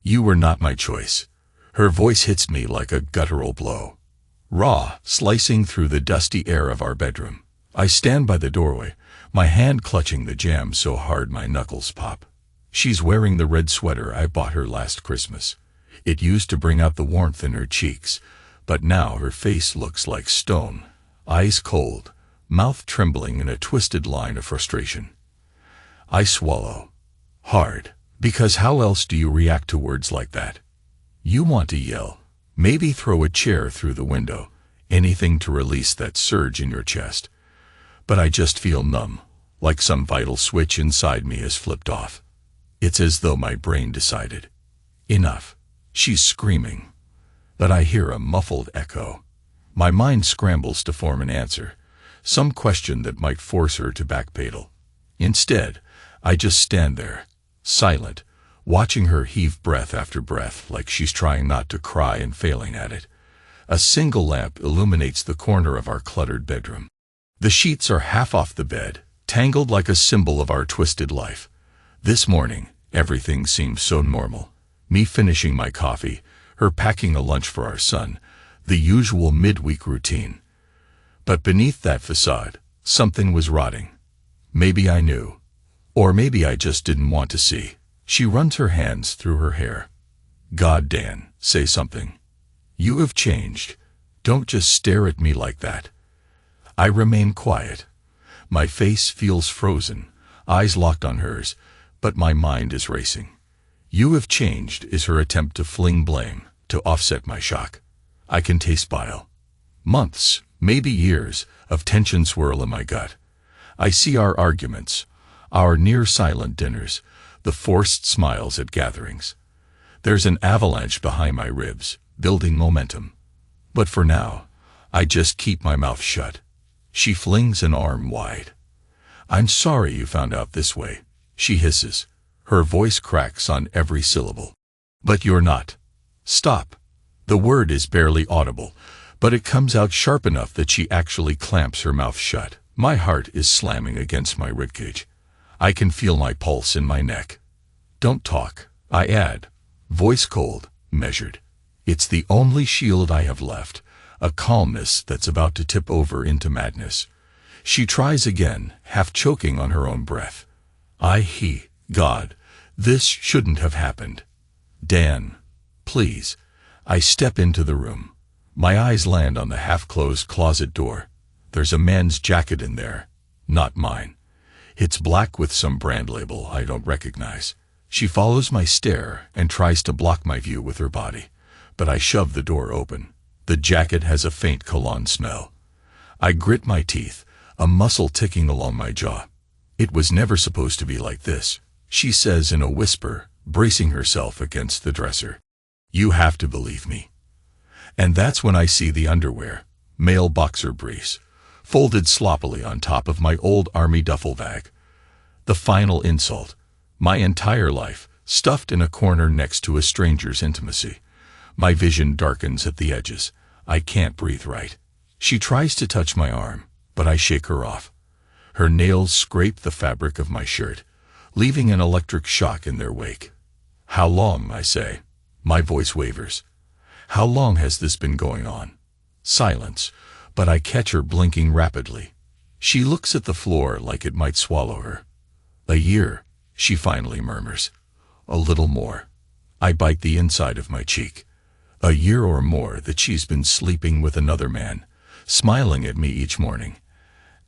You were not my choice. Her voice hits me like a guttural blow, raw, slicing through the dusty air of our bedroom. I stand by the doorway, my hand clutching the jamb so hard my knuckles pop. She's wearing the red sweater I bought her last Christmas. It used to bring out the warmth in her cheeks, but now her face looks like stone, eyes cold, mouth trembling in a twisted line of frustration. I swallow hard, because how else do you react to words like that? You want to yell, maybe throw a chair through the window, anything to release that surge in your chest. But I just feel numb, like some vital switch inside me has flipped off. It's as though my brain decided, enough. She's screaming, but I hear a muffled echo. My mind scrambles to form an answer, some question that might force her to backpedal. Instead, I just stand there, silent, watching her heave breath after breath like she's trying not to cry and failing at it. A single lamp illuminates the corner of our cluttered bedroom. The sheets are half off the bed, tangled like a symbol of our twisted life. This morning, everything seemed so normal. Me finishing my coffee, her packing a lunch for our son, the usual midweek routine. But beneath that facade, something was rotting. Maybe I knew. Or maybe I just didn't want to see. She runs her hands through her hair. God, Dan, say something. You have changed. Don't just stare at me like that. I remain quiet. My face feels frozen, eyes locked on hers, but my mind is racing. You have changed is her attempt to fling blame, to offset my shock. I can taste bile. Months, maybe years, of tension swirl in my gut. I see our arguments, our near-silent dinners, the forced smiles at gatherings. There's an avalanche behind my ribs, building momentum. But for now, I just keep my mouth shut. She flings an arm wide. I'm sorry you found out this way, she hisses. Her voice cracks on every syllable. But you're not. Stop. The word is barely audible, but it comes out sharp enough that she actually clamps her mouth shut. My heart is slamming against my ribcage. I can feel my pulse in my neck. Don't talk, I add, voice cold, measured. It's the only shield I have left, a calmness that's about to tip over into She tries again, half choking on her own breath. God, this shouldn't have happened. Dan, please. I step into the room. My eyes land on the half-closed closet door. There's a man's jacket in there, not mine. It's black with some brand label I don't recognize. She follows my stare and tries to block my view with her body, but I shove the door open. The jacket has a faint cologne smell. I grit my teeth, a muscle ticking along my jaw. It was never supposed to be like this, she says in a whisper, bracing herself against the dresser. You have to believe me. And that's when I see the underwear, male boxer briefs, folded sloppily on top of my old army duffel bag. The final insult. My entire life, stuffed in a corner next to a stranger's intimacy. My vision darkens at the edges. I can't breathe right. She tries to touch my arm, but I shake her off. Her nails scrape the fabric of my shirt, leaving an electric shock in their wake. How long, I say. My voice wavers. How long has this been going on? Silence, but I catch her blinking rapidly. She looks at the floor like it might swallow her. A year, she finally murmurs. A little more. I bite the inside of my cheek. A year or more that she's been sleeping with another man, smiling at me each morning,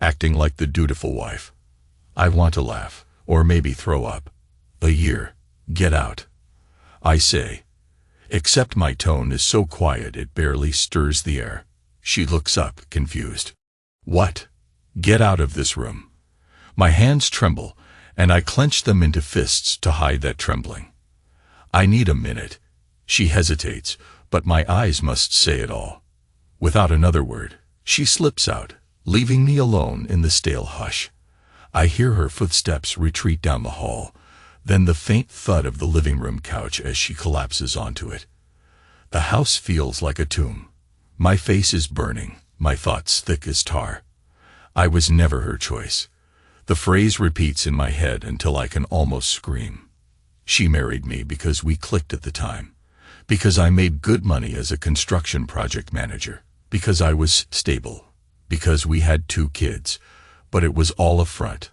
acting like the dutiful wife. I want to laugh, or maybe throw up. A year. Get out. I say. Except my tone is so quiet it barely stirs the air. She looks up, confused. What? Get out of this room. My hands tremble, and I clench them into fists to hide that trembling. I need a minute. She hesitates, but my eyes must say it all. Without another word, she slips out, leaving me alone in the stale hush. I hear her footsteps retreat down the hall, then the faint thud of the living room couch as she collapses onto it. The house feels like a tomb. My face is burning, my thoughts thick as tar. I was never her choice. The phrase repeats in my head until I can almost scream. She married me because we clicked at the time, because I made good money as a construction project manager, because I was stable, because we had 2 kids, but it was all a front.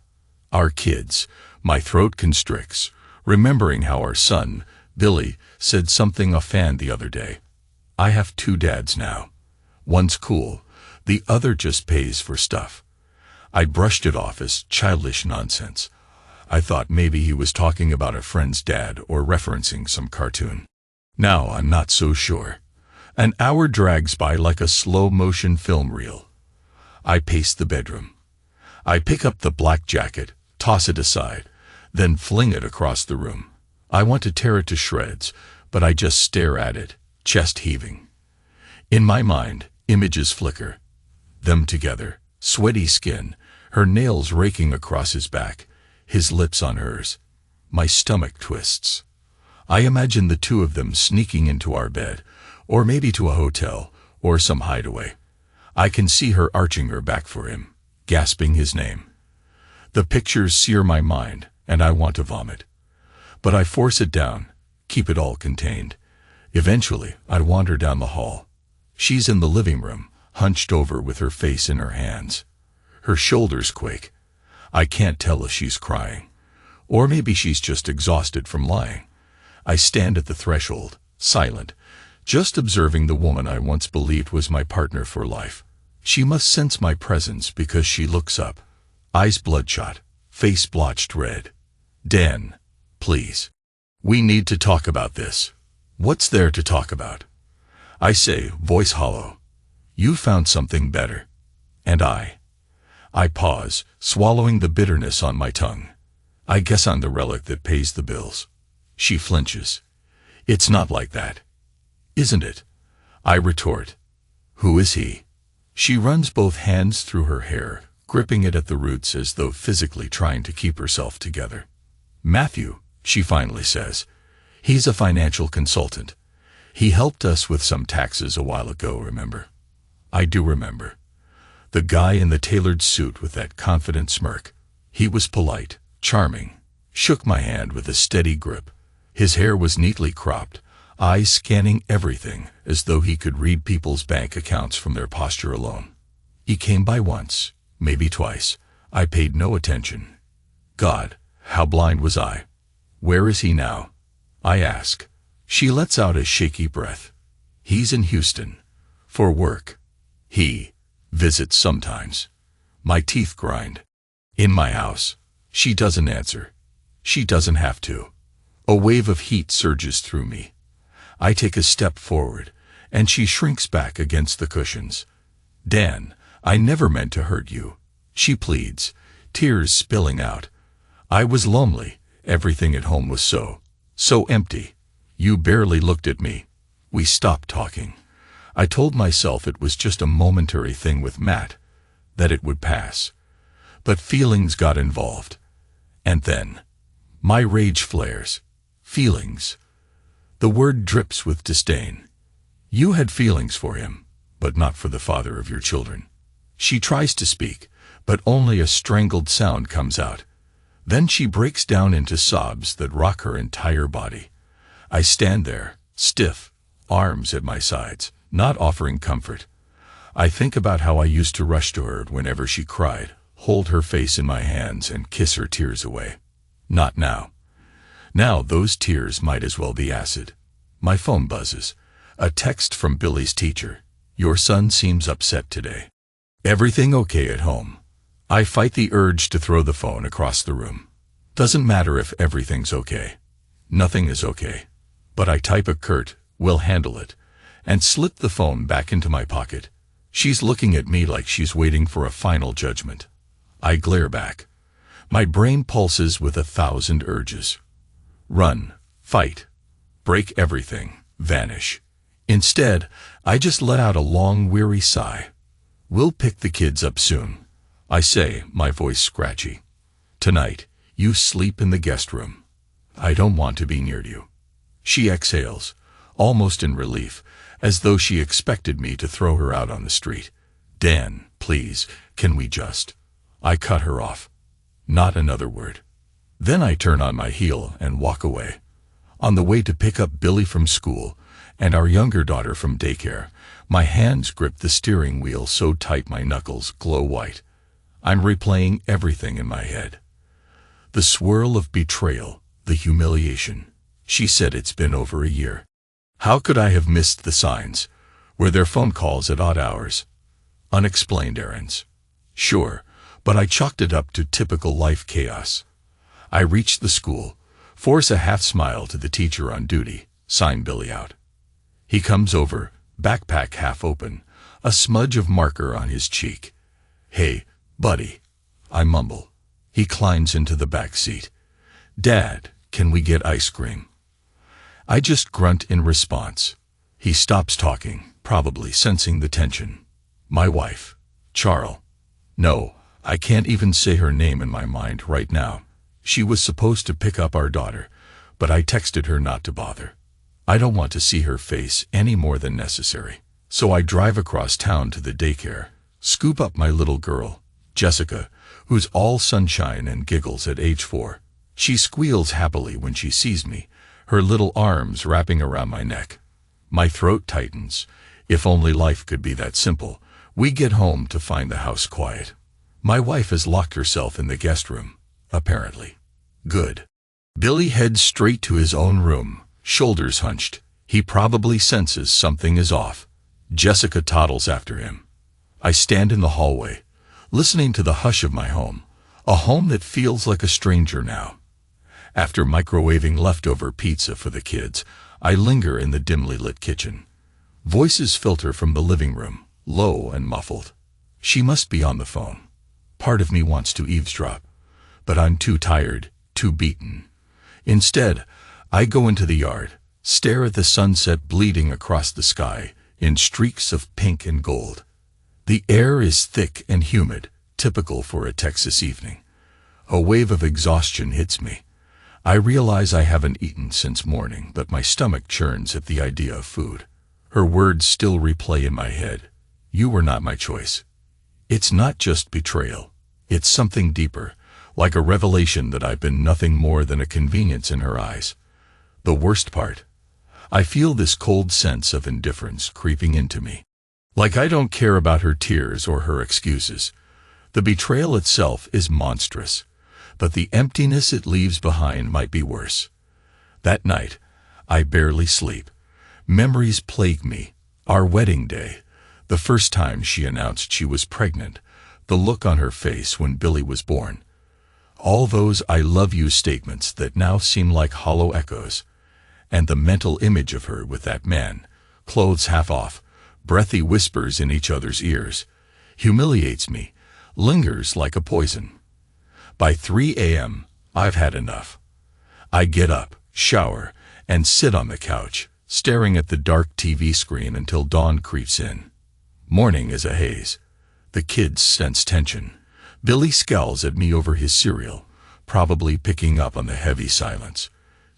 Our kids. My throat constricts, remembering how our son, Billy, said something offhand the other day. I have 2 dads now. One's cool, the other just pays for stuff. I brushed it off as childish nonsense. I thought maybe he was talking about a friend's dad or referencing some cartoon. Now I'm not so sure. An hour drags by like a slow-motion film reel. I pace the bedroom. I pick up the black jacket, toss it aside, then fling it across the room. I want to tear it to shreds, but I just stare at it, chest heaving. In my mind, images flicker. Them together, sweaty skin, her nails raking across his back, his lips on hers. My stomach twists. I imagine the 2 of them sneaking into our bed, or maybe to a hotel, or some hideaway. I can see her arching her back for him, gasping his name. The pictures sear my mind, and I want to vomit. But I force it down, keep it all contained. Eventually, I wander down the hall. She's in the living room, hunched over with her face in her hands. Her shoulders quake. I can't tell if she's crying, or maybe she's just exhausted from lying. I stand at the threshold, silent, just observing the woman I once believed was my partner for life. She must sense my presence because she looks up, eyes bloodshot, face blotched red. Dan, please. We need to talk about this. What's there to talk about? I say, voice hollow. You found something better. And I pause, swallowing the bitterness on my tongue. I guess I'm the relic that pays the bills. She flinches. It's not like that. Isn't it? I retort. Who is he? She runs both hands through her hair, gripping it at the roots as though physically trying to keep herself together. Matthew, she finally says. He's a financial consultant. He helped us with some taxes a while ago, remember? I do remember. The guy in the tailored suit with that confident smirk. He was polite, charming, shook my hand with a steady grip. His hair was neatly cropped, eyes scanning everything as though he could read people's bank accounts from their posture alone. He came by once, maybe twice. I paid no attention. God, how blind was I? Where is he now? I ask. She lets out a shaky breath. He's in Houston. For work. He visits sometimes. My teeth grind. In my house. She doesn't answer. She doesn't have to. A wave of heat surges through me. I take a step forward, and she shrinks back against the cushions. Dan, I never meant to hurt you. She pleads, tears spilling out. I was lonely. Everything at home was so empty. You barely looked at me. We stopped talking. I told myself it was just a momentary thing with Matt, that it would pass. But feelings got involved. And then, my rage flares. Feelings. The word drips with disdain. You had feelings for him, but not for the father of your children. She tries to speak, but only a strangled sound comes out. Then she breaks down into sobs that rock her entire body. I stand there, stiff, arms at my sides, not offering comfort. I think about how I used to rush to her whenever she cried, hold her face in my hands and kiss her tears away. Not now. Now those tears might as well be acid. My phone buzzes. A text from Billy's teacher. Your son seems upset today. Everything okay at home? I fight the urge to throw the phone across the room. Doesn't matter if everything's okay. Nothing is okay. But I type a curt, "We'll handle it," and slip the phone back into my pocket. She's looking at me like she's waiting for a final judgment. I glare back. My brain pulses with 1,000 urges. Run, fight, break everything, vanish. Instead, I just let out a long, weary sigh. We'll pick the kids up soon, I say, my voice scratchy. Tonight, you sleep in the guest room. I don't want to be near you. She exhales, almost in relief, as though she expected me to throw her out on the street. Dan, please, can we just... I cut her off. Not another word. Then I turn on my heel and walk away. On the way to pick up Billy from school and our younger daughter from daycare, my hands grip the steering wheel so tight my knuckles glow white. I'm replaying everything in my head. The swirl of betrayal, the humiliation. She said it's been over a year. How could I have missed the signs? Were there phone calls at odd hours? Unexplained errands? Sure, but I chalked it up to typical life chaos. I reached the school, force a half smile to the teacher on duty, sign Billy out. He comes over, backpack half open, a smudge of marker on his cheek. Hey, buddy, I mumble. He climbs into the back seat. Dad, can we get ice cream? I just grunt in response. He stops talking, probably sensing the tension. My wife, Charl. No, I can't even say her name in my mind right now. She was supposed to pick up our daughter, but I texted her not to bother. I don't want to see her face any more than necessary. So I drive across town to the daycare, scoop up my little girl, Jessica, who's all sunshine and giggles at age 4. She squeals happily when she sees me, her little arms wrapping around my neck. My throat tightens. If only life could be that simple. We get home to find the house quiet. My wife has locked herself in the guest room, apparently. Good. Billy heads straight to his own room, shoulders hunched. He probably senses something is off. Jessica toddles after him. I stand in the hallway, listening to the hush of my home, a home that feels like a stranger now. After microwaving leftover pizza for the kids, I linger in the dimly lit kitchen. Voices filter from the living room, low and muffled. She must be on the phone. Part of me wants to eavesdrop, but I'm too tired, too beaten. Instead, I go into the yard, stare at the sunset bleeding across the sky in streaks of pink and gold. The air is thick and humid, typical for a Texas evening. A wave of exhaustion hits me. I realize I haven't eaten since morning, but my stomach churns at the idea of food. Her words still replay in my head. You were not my choice. It's not just betrayal. It's something deeper, like a revelation that I've been nothing more than a convenience in her eyes. The worst part, I feel this cold sense of indifference creeping into me. Like I don't care about her tears or her excuses. The betrayal itself is monstrous, but the emptiness it leaves behind might be worse. That night, I barely sleep. Memories plague me. Our wedding day, the first time she announced she was pregnant, the look on her face when Billy was born. All those I love you statements that now seem like hollow echoes, and the mental image of her with that man, clothes half off, breathy whispers in each other's ears, humiliates me, lingers like a poison. By 3 a.m., I've had enough. I get up, shower, and sit on the couch, staring at the dark TV screen until dawn creeps in. Morning is a haze. The kids sense tension. Billy scowls at me over his cereal, probably picking up on the heavy silence.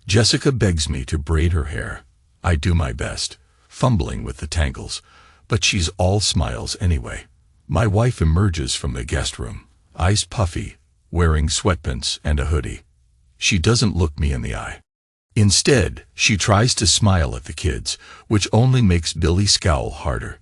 Jessica begs me to braid her hair. I do my best, fumbling with the tangles, but she's all smiles anyway. My wife emerges from the guest room, eyes puffy, wearing sweatpants and a hoodie. She doesn't look me in the eye. Instead, she tries to smile at the kids, which only makes Billy scowl harder.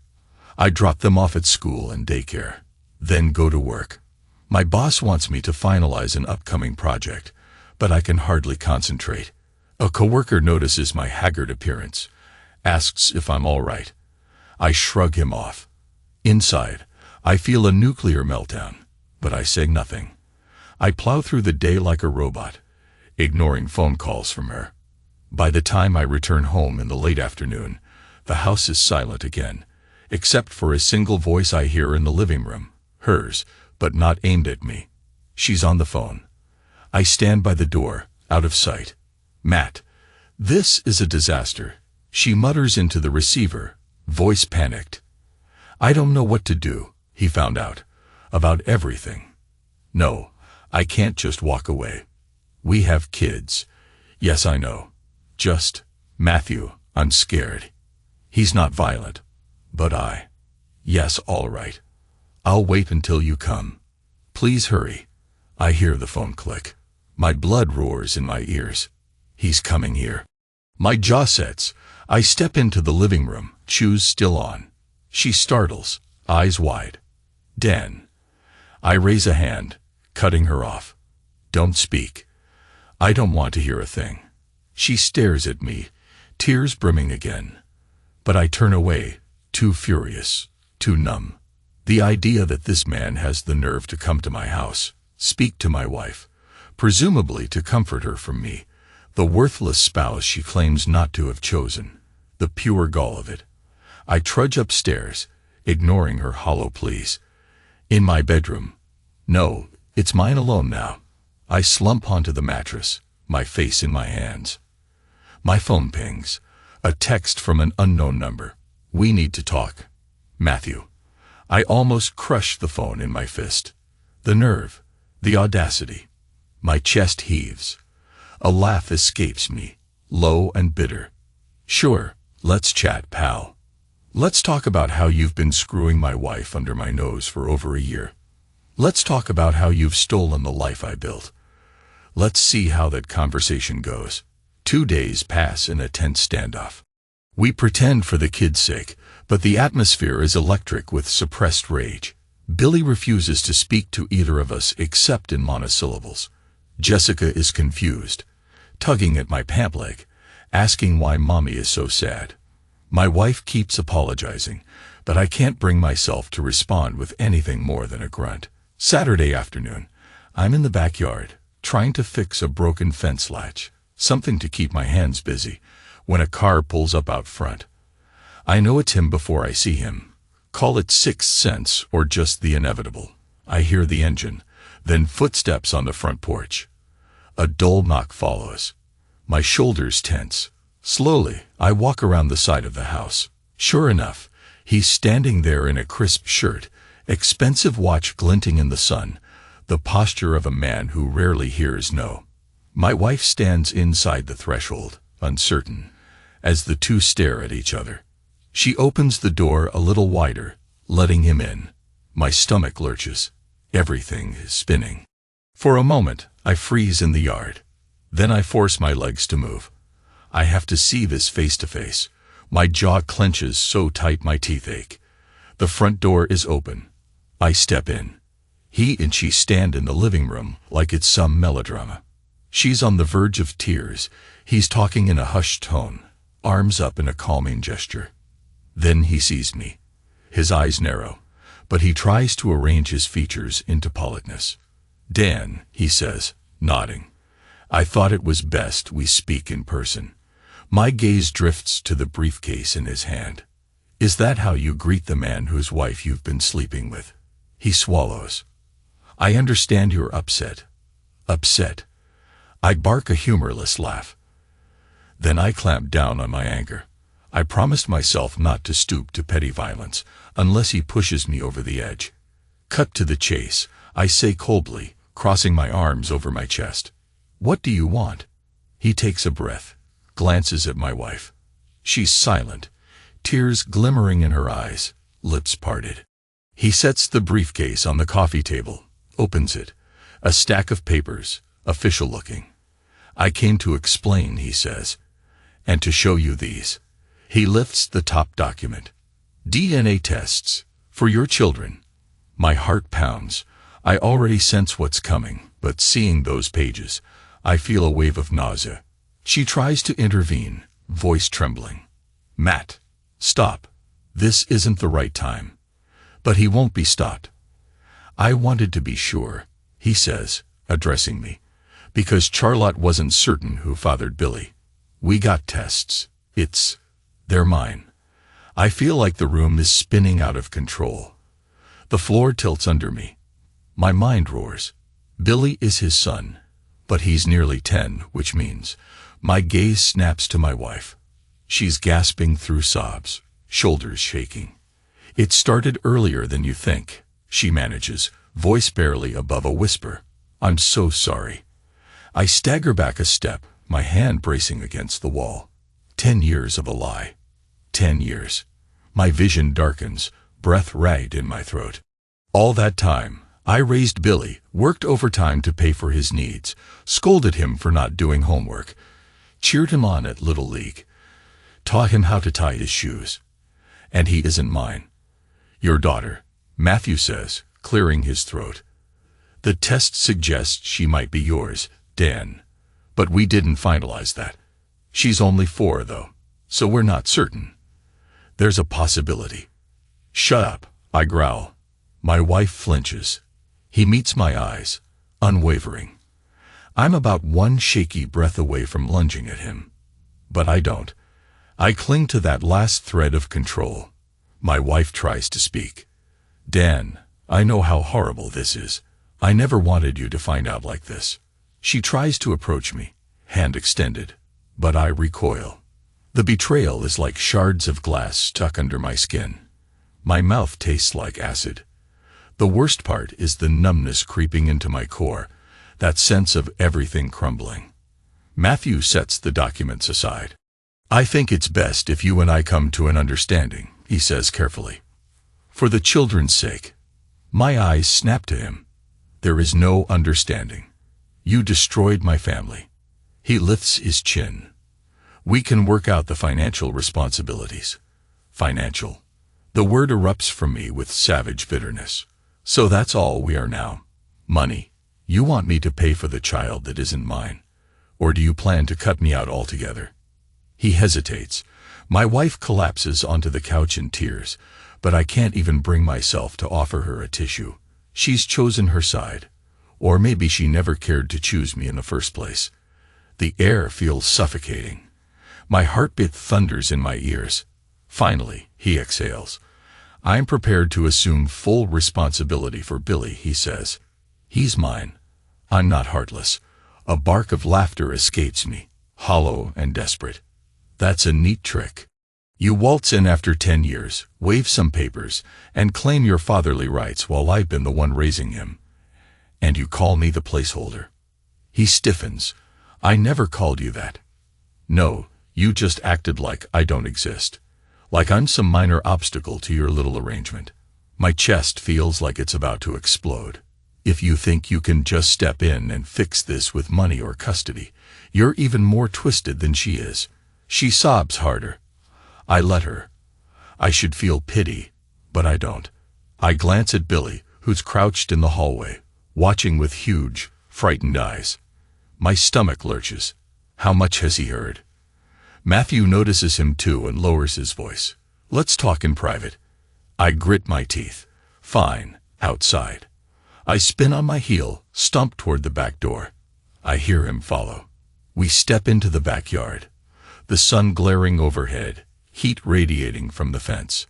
I drop them off at school and daycare, then go to work. My boss wants me to finalize an upcoming project, but I can hardly concentrate. A coworker notices my haggard appearance, asks if I'm all right. I shrug him off. Inside, I feel a nuclear meltdown, but I say nothing. I plow through the day like a robot, ignoring phone calls from her. By the time I return home in the late afternoon, the house is silent again, except for a single voice I hear in the living room, hers, but not aimed at me. She's on the phone. I stand by the door, out of sight. Matt, this is a disaster, she mutters into the receiver, voice panicked. I don't know what to do, he found out, about everything. No, I can't just walk away. We have kids. Yes, I know. Just, Matthew, I'm scared. He's not violent. But yes, all right. I'll wait until you come. Please hurry. I hear the phone click. My blood roars in my ears. He's coming here. My jaw sets. I step into the living room, shoes still on. She startles, eyes wide. Dan. I raise a hand, cutting her off. Don't speak. I don't want to hear a thing. She stares at me, tears brimming again. But I turn away, too furious, too numb. The idea that this man has the nerve to come to my house, speak to my wife, presumably to comfort her from me, the worthless spouse she claims not to have chosen, the pure gall of it. I trudge upstairs, ignoring her hollow pleas. In my bedroom. No, it's mine alone now. I slump onto the mattress, my face in my hands. My phone pings. A text from an unknown number. We need to talk. Matthew. I almost crush the phone in my fist. The nerve. The audacity. My chest heaves. A laugh escapes me, low and bitter. Sure, let's chat, pal. Let's talk about how you've been screwing my wife under my nose for over a year. Let's talk about how you've stolen the life I built. Let's see how that conversation goes. 2 days pass in a tense standoff. We pretend for the kid's sake, but the atmosphere is electric with suppressed rage. Billy refuses to speak to either of us except in monosyllables. Jessica is confused, tugging at my pant leg, asking why Mommy is so sad. My wife keeps apologizing, but I can't bring myself to respond with anything more than a grunt. Saturday afternoon, I'm in the backyard, trying to fix a broken fence latch, something to keep my hands busy, when a car pulls up out front. I know it's him before I see him. Call it sixth sense or just the inevitable. I hear the engine, then footsteps on the front porch. A dull knock follows. My shoulders tense. Slowly, I walk around the side of the house. Sure enough, he's standing there in a crisp shirt, expensive watch glinting in the sun, the posture of a man who rarely hears no. My wife stands inside the threshold, uncertain, as the two stare at each other. She opens the door a little wider, letting him in. My stomach lurches. Everything is spinning. For a moment, I freeze in the yard. Then I force my legs to move. I have to see this face to face. My jaw clenches so tight my teeth ache. The front door is open. I step in. He and she stand in the living room like it's some melodrama. She's on the verge of tears. He's talking in a hushed tone, arms up in a calming gesture. Then he sees me. His eyes narrow, but he tries to arrange his features into politeness. Dan, he says, nodding. I thought it was best we speak in person. My gaze drifts to the briefcase in his hand. Is that how you greet the man whose wife you've been sleeping with? He swallows. I understand you're upset. Upset. I bark a humorless laugh. Then I clamp down on my anger. I promised myself not to stoop to petty violence unless he pushes me over the edge. Cut to the chase, I say coldly, crossing my arms over my chest. What do you want? He takes a breath, glances at my wife. She's silent, tears glimmering in her eyes, lips parted. He sets the briefcase on the coffee table, opens it. A stack of papers, official looking. I came to explain, he says, and to show you these. He lifts the top document. DNA tests, for your children. My heart pounds. I already sense what's coming, but seeing those pages, I feel a wave of nausea. She tries to intervene, voice trembling. Matt, stop. This isn't the right time. But he won't be stopped. I wanted to be sure, he says, addressing me, because Charlotte wasn't certain who fathered Billy. We got tests. They're mine. I feel like the room is spinning out of control. The floor tilts under me. My mind roars. Billy is his son, but he's nearly 10, which means my gaze snaps to my wife. She's gasping through sobs, shoulders shaking. It started earlier than you think, she manages, voice barely above a whisper. I'm so sorry. I stagger back a step, my hand bracing against the wall. 10 years of a lie. 10 years. My vision darkens, breath ragged in my throat. All that time, I raised Billy, worked overtime to pay for his needs, scolded him for not doing homework, cheered him on at Little League, taught him how to tie his shoes. And he isn't mine. Your daughter, Matthew says, clearing his throat. The test suggests she might be yours, Dan. But we didn't finalize that. She's only 4, though, so we're not certain. There's a possibility. Shut up, I growl. My wife flinches. He meets my eyes, unwavering. I'm about one shaky breath away from lunging at him. But I don't. I cling to that last thread of control. My wife tries to speak. Dan, I know how horrible this is. I never wanted you to find out like this. She tries to approach me, hand extended, but I recoil. The betrayal is like shards of glass stuck under my skin. My mouth tastes like acid. The worst part is the numbness creeping into my core, that sense of everything crumbling. Matthew sets the documents aside. I think it's best if you and I come to an understanding, he says carefully. For the children's sake. My eyes snap to him. There is no understanding. You destroyed my family. He lifts his chin. We can work out the financial responsibilities. Financial. The word erupts from me with savage bitterness. So that's all we are now. Money. You want me to pay for the child that isn't mine? Or do you plan to cut me out altogether? He hesitates. My wife collapses onto the couch in tears, but I can't even bring myself to offer her a tissue. She's chosen her side. Or maybe she never cared to choose me in the first place. The air feels suffocating. My heartbeat thunders in my ears. Finally, he exhales. I'm prepared to assume full responsibility for Billy, he says. He's mine. I'm not heartless. A bark of laughter escapes me, hollow and desperate. That's a neat trick. You waltz in after 10 years, wave some papers, and claim your fatherly rights while I've been the one raising him. And you call me the placeholder. He stiffens. I never called you that. No, you just acted like I don't exist. Like I'm some minor obstacle to your little arrangement. My chest feels like it's about to explode. If you think you can just step in and fix this with money or custody, you're even more twisted than she is. She sobs harder. I let her. I should feel pity, but I don't. I glance at Billy, who's crouched in the hallway, watching with huge, frightened eyes. My stomach lurches. How much has he heard? Matthew notices him too and lowers his voice. Let's talk in private. I grit my teeth. Fine, outside. I spin on my heel, stomp toward the back door. I hear him follow. We step into the backyard. The sun glaring overhead, heat radiating from the fence.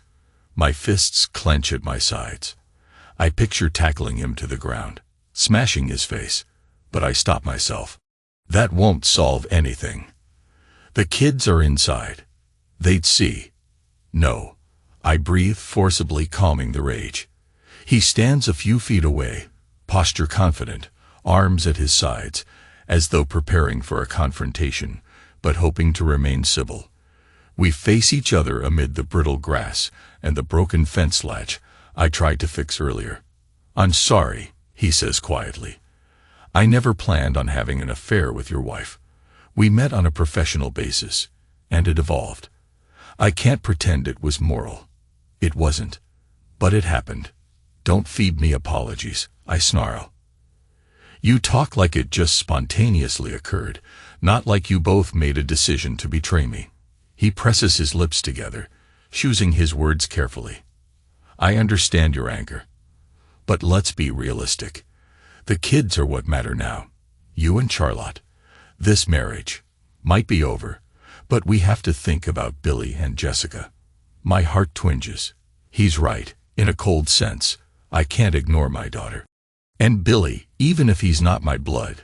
My fists clench at my sides. I picture tackling him to the ground, smashing his face, but I stop myself. That won't solve anything. The kids are inside. They'd see. No. I breathe forcibly, calming the rage. He stands a few feet away, posture confident, arms at his sides, as though preparing for a confrontation, but hoping to remain civil. We face each other amid the brittle grass and the broken fence latch I tried to fix earlier. I'm sorry, he says quietly. I never planned on having an affair with your wife. We met on a professional basis, and it evolved. I can't pretend it was moral. It wasn't. But it happened. Don't feed me apologies, I snarl. You talk like it just spontaneously occurred, not like you both made a decision to betray me. He presses his lips together, choosing his words carefully. I understand your anger. But let's be realistic. The kids are what matter now. You and Charlotte. This marriage might be over, but we have to think about Billy and Jessica. My heart twinges. He's right, in a cold sense. I can't ignore my daughter. And Billy, even if he's not my blood,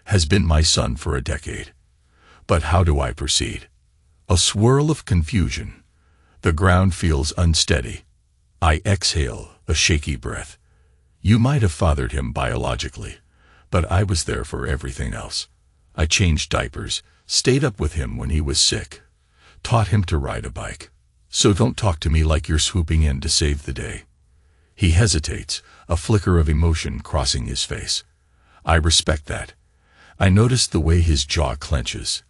has been my son for a decade. But how do I proceed? A swirl of confusion. The ground feels unsteady. I exhale, a shaky breath. You might have fathered him biologically, but I was there for everything else. I changed diapers, stayed up with him when he was sick, taught him to ride a bike. So don't talk to me like you're swooping in to save the day. He hesitates, a flicker of emotion crossing his face. I respect that. I notice the way his jaw clenches,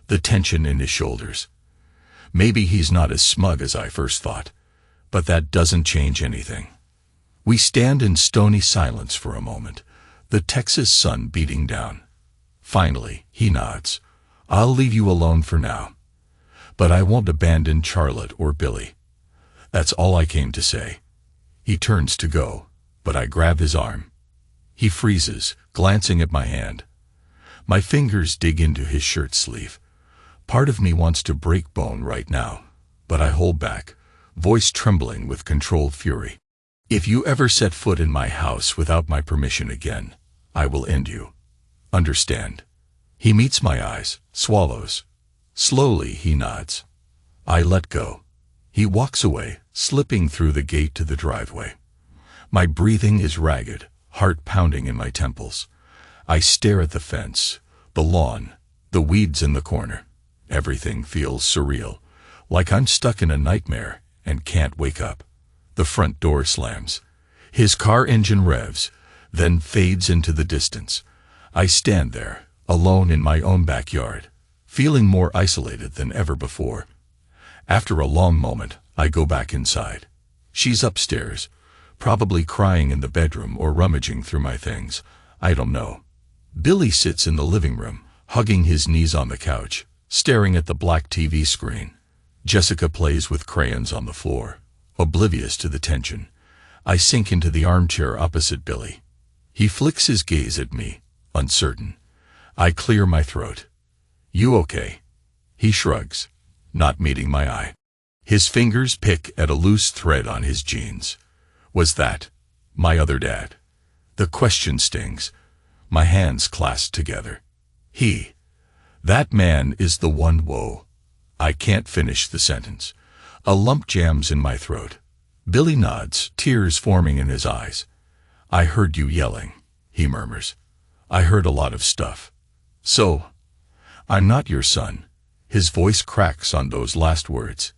the tension in his shoulders. Maybe he's not as smug as I first thought, but that doesn't change anything. We stand in stony silence for a moment, the Texas sun beating down. Finally, he nods. I'll leave you alone for now. But I won't abandon Charlotte or Billy. That's all I came to say. He turns to go, but I grab his arm. He freezes, glancing at my hand. My fingers dig into his shirt sleeve. Part of me wants to break bone right now, but I hold back, voice trembling with controlled fury. If you ever set foot in my house without my permission again, I will end you. Understand? He meets my eyes, swallows. Slowly he nods. I let go. He walks away, slipping through the gate to the driveway. My breathing is ragged, heart pounding in my temples. I stare at the fence, the lawn, the weeds in the corner. Everything feels surreal, like I'm stuck in a nightmare and can't wake up. The front door slams. His car engine revs, then fades into the distance. I stand there, alone in my own backyard, feeling more isolated than ever before. After a long moment, I go back inside. She's upstairs, probably crying in the bedroom or rummaging through my things. I don't know. Billy sits in the living room, hugging his knees on the couch, staring at the black TV screen. Jessica plays with crayons on the floor, oblivious to the tension. I sink into the armchair opposite Billy. He flicks his gaze at me, uncertain. I clear my throat. You okay? He shrugs, not meeting my eye. His fingers pick at a loose thread on his jeans. Was that my other dad? The question stings. My hands clasped together. That man is the one. Whoa. I can't finish the sentence. A lump jams in my throat. Billy nods, tears forming in his eyes. I heard you yelling, he murmurs. I heard a lot of stuff. So, I'm not your son. His voice cracks on those last words.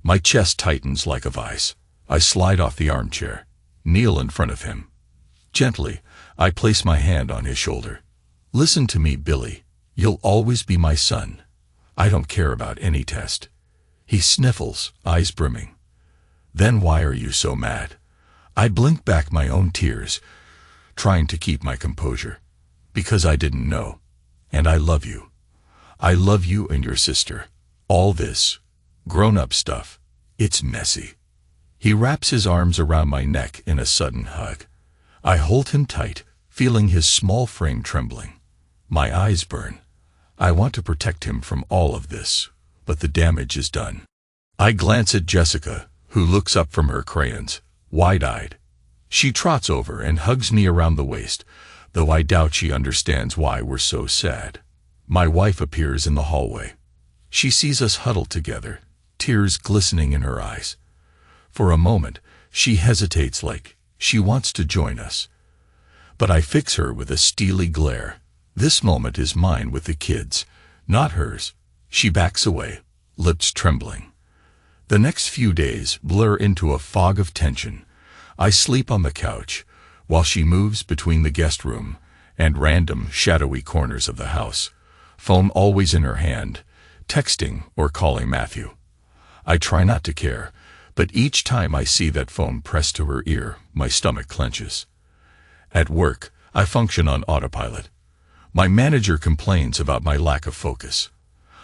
My chest tightens like a vice. I slide off the armchair, kneel in front of him. Gently, I place my hand on his shoulder. Listen to me, Billy. You'll always be my son. I don't care about any test. He sniffles, eyes brimming. Then why are you so mad? I blink back my own tears, trying to keep my composure. Because I didn't know. And I love you. I love you and your sister. All this grown-up stuff, it's messy. He wraps his arms around my neck in a sudden hug. I hold him tight, feeling his small frame trembling. My eyes burn. I want to protect him from all of this, but the damage is done. I glance at Jessica, who looks up from her crayons, wide-eyed. She trots over and hugs me around the waist, though I doubt she understands why we're so sad. My wife appears in the hallway. She sees us huddled together, tears glistening in her eyes. For a moment, she hesitates like she wants to join us. But I fix her with a steely glare. This moment is mine with the kids, not hers. She backs away, lips trembling. The next few days blur into a fog of tension. I sleep on the couch, while she moves between the guest room and random, shadowy corners of the house, phone always in her hand, texting or calling Matthew. I try not to care, but each time I see that phone pressed to her ear, my stomach clenches. At work, I function on autopilot. My manager complains about my lack of focus.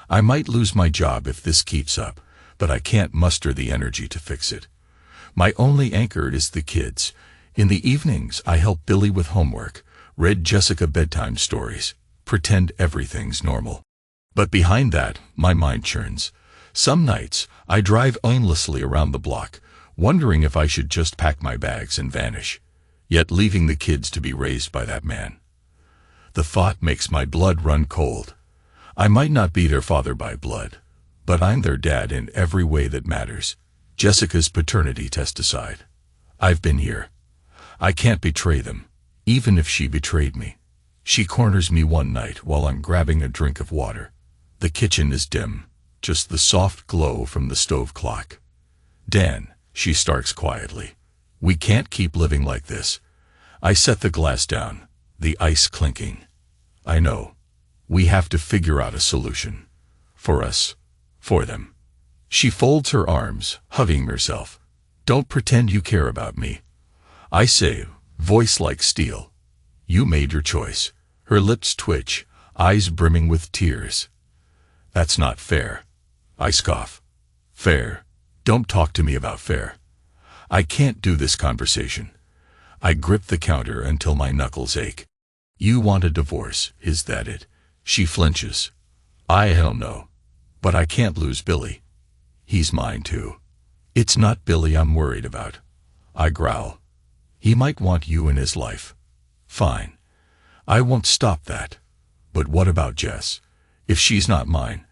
I might lose my job if this keeps up, but I can't muster the energy to fix it. My only anchor is the kids. In the evenings, I help Billy with homework, read Jessica bedtime stories, pretend everything's normal. But behind that, my mind churns. Some nights, I drive aimlessly around the block, wondering if I should just pack my bags and vanish, yet leaving the kids to be raised by that man. The thought makes my blood run cold. I might not be their father by blood, but I'm their dad in every way that matters. Jessica's paternity test aside, I've been here. I can't betray them, even if she betrayed me. She corners me one night while I'm grabbing a drink of water. The kitchen is dim, just the soft glow from the stove clock. Dan, she starts quietly. We can't keep living like this. I set the glass down, the ice clinking. I know. We have to figure out a solution. For us. For them. She folds her arms, hugging herself. Don't pretend you care about me. I say, voice like steel. You made your choice. Her lips twitch, eyes brimming with tears. That's not fair. I scoff. Fair? Don't talk to me about fair. I can't do this conversation. I grip the counter until my knuckles ache. You want a divorce, is that it? She flinches. I don't know. But I can't lose Billy. He's mine too. It's not Billy I'm worried about. I growl. He might want you in his life. Fine. I won't stop that. But what about Jess? If she's not mine,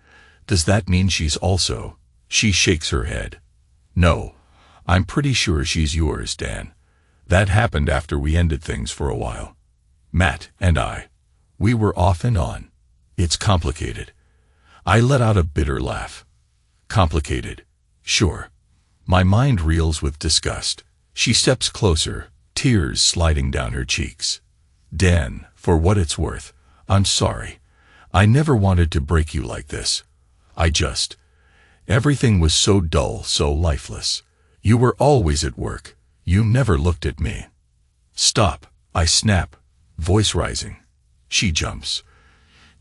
does that mean she's also? She shakes her head. No. I'm pretty sure she's yours, Dan. That happened after we ended things for a while. Matt and I. We were off and on. It's complicated. I let out a bitter laugh. Complicated. Sure. My mind reels with disgust. She steps closer, tears sliding down her cheeks. Dan, for what it's worth, I'm sorry. I never wanted to break you like this. Everything was so dull, so lifeless. You were always at work. You never looked at me. Stop, I snap, voice rising. She jumps.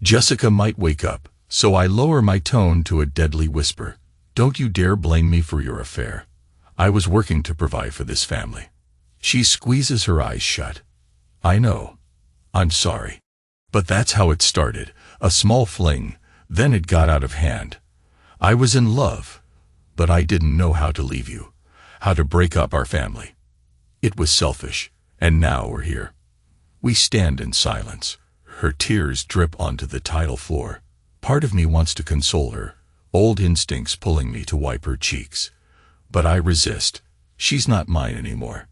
Jessica might wake up, so I lower my tone to a deadly whisper. Don't you dare blame me for your affair. I was working to provide for this family. She squeezes her eyes shut. I know. I'm sorry. But that's how it started, a small fling, then it got out of hand. I was in love, but I didn't know how to leave you, how to break up our family. It was selfish, and now we're here. We stand in silence. Her tears drip onto the tile floor. Part of me wants to console her, old instincts pulling me to wipe her cheeks. But I resist. She's not mine anymore.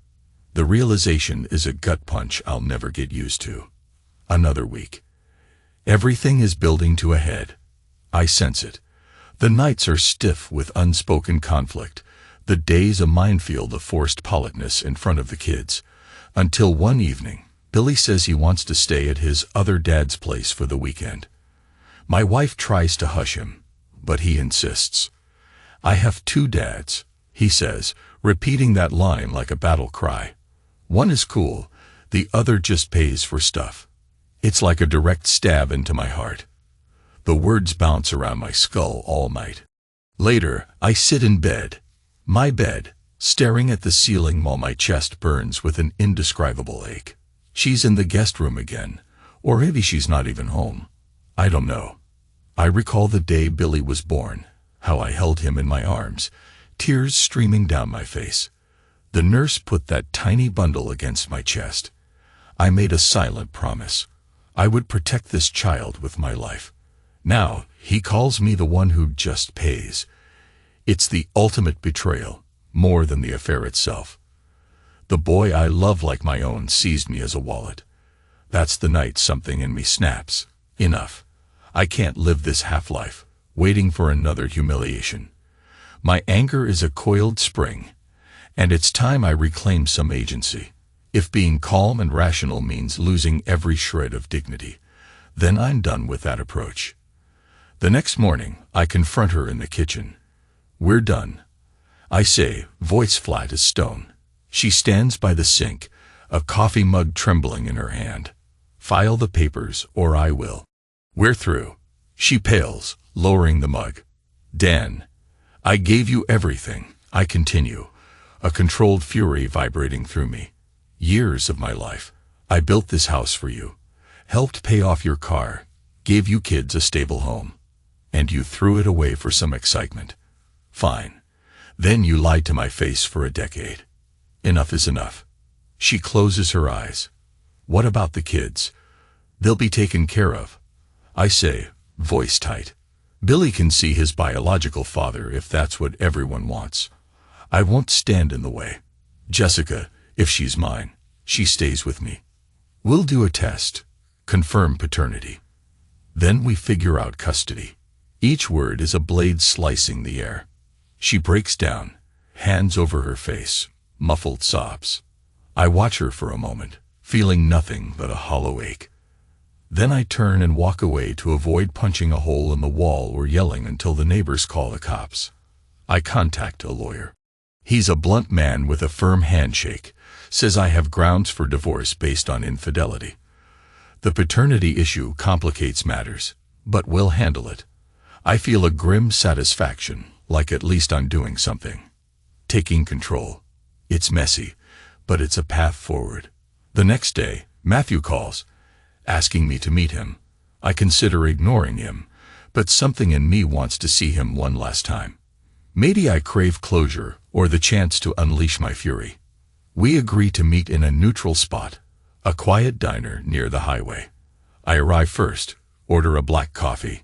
The realization is a gut punch I'll never get used to. Another week. Everything is building to a head. I sense it. The nights are stiff with unspoken conflict, the days a minefield of forced politeness in front of the kids. Until one evening, Billy says he wants to stay at his other dad's place for the weekend. My wife tries to hush him, but he insists. I have two dads, he says, repeating that line like a battle cry. One is cool, the other just pays for stuff. It's like a direct stab into my heart. The words bounce around my skull all night. Later, I sit in bed, my bed, staring at the ceiling while my chest burns with an indescribable ache. She's in the guest room again, or maybe she's not even home. I don't know. I recall the day Billy was born, how I held him in my arms, tears streaming down my face. The nurse put that tiny bundle against my chest. I made a silent promise. I would protect this child with my life. Now, he calls me the one who just pays. It's the ultimate betrayal, more than the affair itself. The boy I love like my own seized me as a wallet. That's the night something in me snaps. Enough. I can't live this half-life, waiting for another humiliation. My anger is a coiled spring, and it's time I reclaim some agency. If being calm and rational means losing every shred of dignity, then I'm done with that approach. The next morning, I confront her in the kitchen. We're done, I say, voice flat as stone. She stands by the sink, a coffee mug trembling in her hand. File the papers, or I will. We're through. She pales, lowering the mug. Dan, I gave you everything, I continue, a controlled fury vibrating through me. Years of my life. I built this house for you, helped pay off your car, gave you kids a stable home. And you threw it away for some excitement. Fine. Then you lied to my face for a decade. Enough is enough. She closes her eyes. What about the kids? They'll be taken care of, I say, voice tight. Billy can see his biological father if that's what everyone wants. I won't stand in the way. Jessica, if she's mine, she stays with me. We'll do a test, confirm paternity. Then we figure out custody. Each word is a blade slicing the air. She breaks down, hands over her face, muffled sobs. I watch her for a moment, feeling nothing but a hollow ache. Then I turn and walk away to avoid punching a hole in the wall or yelling until the neighbors call the cops. I contact a lawyer. He's a blunt man with a firm handshake, says I have grounds for divorce based on infidelity. The paternity issue complicates matters, but we'll handle it. I feel a grim satisfaction, like at least I'm doing something. Taking control. It's messy, but it's a path forward. The next day, Matthew calls, asking me to meet him. I consider ignoring him, but something in me wants to see him one last time. Maybe I crave closure or the chance to unleash my fury. We agree to meet in a neutral spot, a quiet diner near the highway. I arrive first, order a black coffee.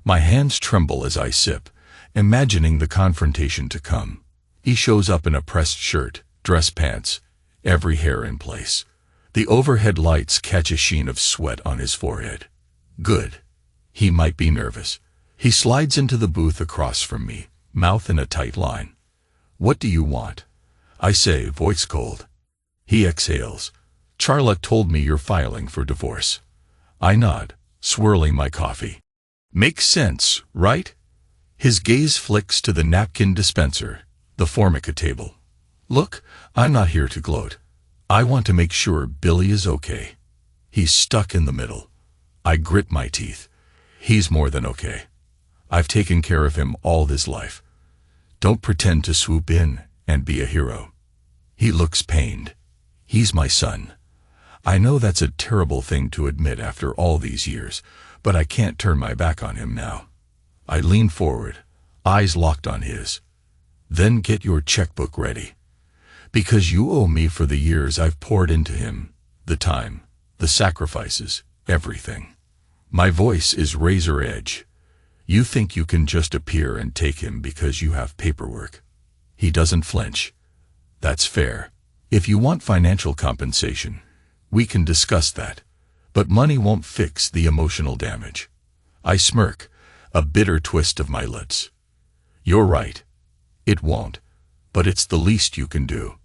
My hands tremble as I sip, imagining the confrontation to come. He shows up in a pressed shirt, dress pants, every hair in place. The overhead lights catch a sheen of sweat on his forehead. Good. He might be nervous. He slides into the booth across from me, mouth in a tight line. "What do you want?" I say, voice cold. He exhales. "Charlotte told me you're filing for divorce." I nod, swirling my coffee. "Makes sense, right?" His gaze flicks to the napkin dispenser, the Formica table. "Look, I'm not here to gloat. I want to make sure Billy is okay." He's stuck in the middle. I grit my teeth. He's more than okay. I've taken care of him all his life. Don't pretend to swoop in and be a hero. He looks pained. He's my son. I know that's a terrible thing to admit after all these years, but I can't turn my back on him now. I lean forward, eyes locked on his. "Then get your checkbook ready. Because you owe me for the years I've poured into him, the time, the sacrifices, everything." My voice is razor edge. "You think you can just appear and take him because you have paperwork?" He doesn't flinch. "That's fair. If you want financial compensation, we can discuss that. But money won't fix the emotional damage." I smirk, a bitter twist of my lips. "You're right. It won't. But it's the least you can do."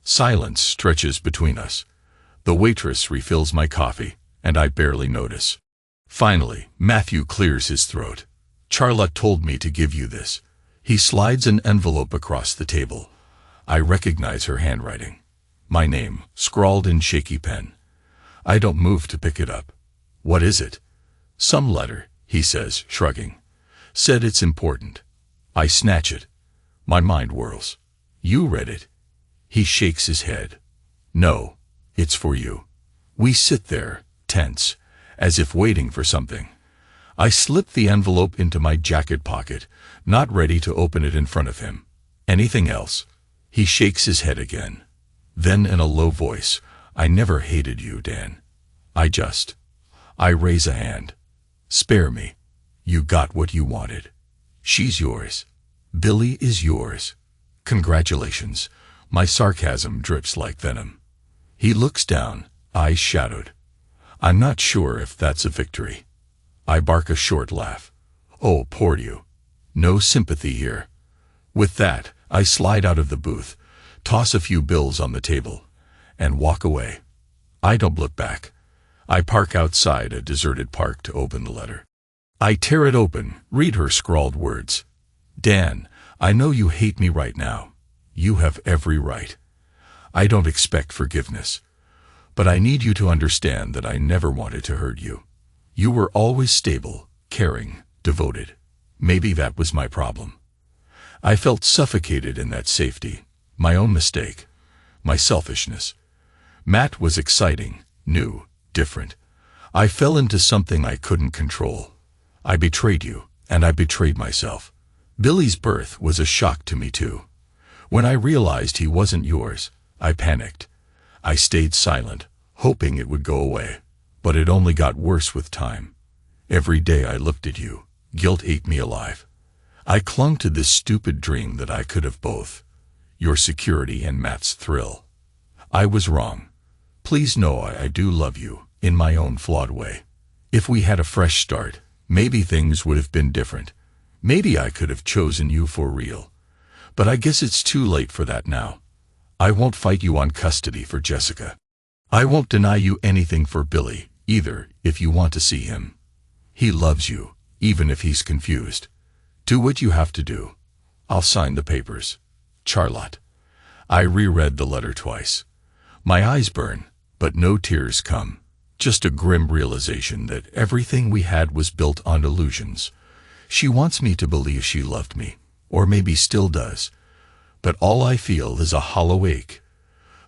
Silence stretches between us. The waitress refills my coffee, and I barely notice. Finally, Matthew clears his throat. "Charlotte told me to give you this." He slides an envelope across the table. I recognize her handwriting. My name, scrawled in shaky pen. I don't move to pick it up. "What is it?" "Some letter," he says, shrugging. "Said it's important." I snatch it. My mind whirls. "You read it?" He shakes his head. "No, it's for you." We sit there, tense, as if waiting for something. I slip the envelope into my jacket pocket, not ready to open it in front of him. "Anything else?" He shakes his head again. Then in a low voice, "I never hated you, Dan. I raise a hand. Spare me. You got what you wanted. She's yours. Billy is yours. Congratulations." My sarcasm drips like venom. He looks down, eyes shadowed. I'm not sure if that's a victory. I bark a short laugh. "Oh, poor you. No sympathy here." With that, I slide out of the booth, toss a few bills on the table, and walk away. I don't look back. I park outside a deserted park to open the letter. I tear it open, read her scrawled words. "Dan, I know you hate me right now. You have every right. I don't expect forgiveness. But I need you to understand that I never wanted to hurt you. You were always stable, caring, devoted. Maybe that was my problem. I felt suffocated in that safety, my own mistake, my selfishness. Matt was exciting, new, different. I fell into something I couldn't control. I betrayed you, and I betrayed myself. Billy's birth was a shock to me too. When I realized he wasn't yours, I panicked. I stayed silent, hoping it would go away, but it only got worse with time. Every day I looked at you, guilt ate me alive. I clung to this stupid dream that I could have both, your security and Matt's thrill. I was wrong. Please know I do love you, in my own flawed way. If we had a fresh start, maybe things would have been different. Maybe I could have chosen you for real. But I guess it's too late for that now. I won't fight you on custody for Jessica. I won't deny you anything for Billy, either if you want to see him. He loves you, even if he's confused. Do what you have to do. I'll sign the papers. Charlotte. I reread the letter twice. My eyes burn, but no tears come. Just a grim realization that everything we had was built on illusions. She wants me to believe she loved me, or maybe still does. But all I feel is a hollow ache.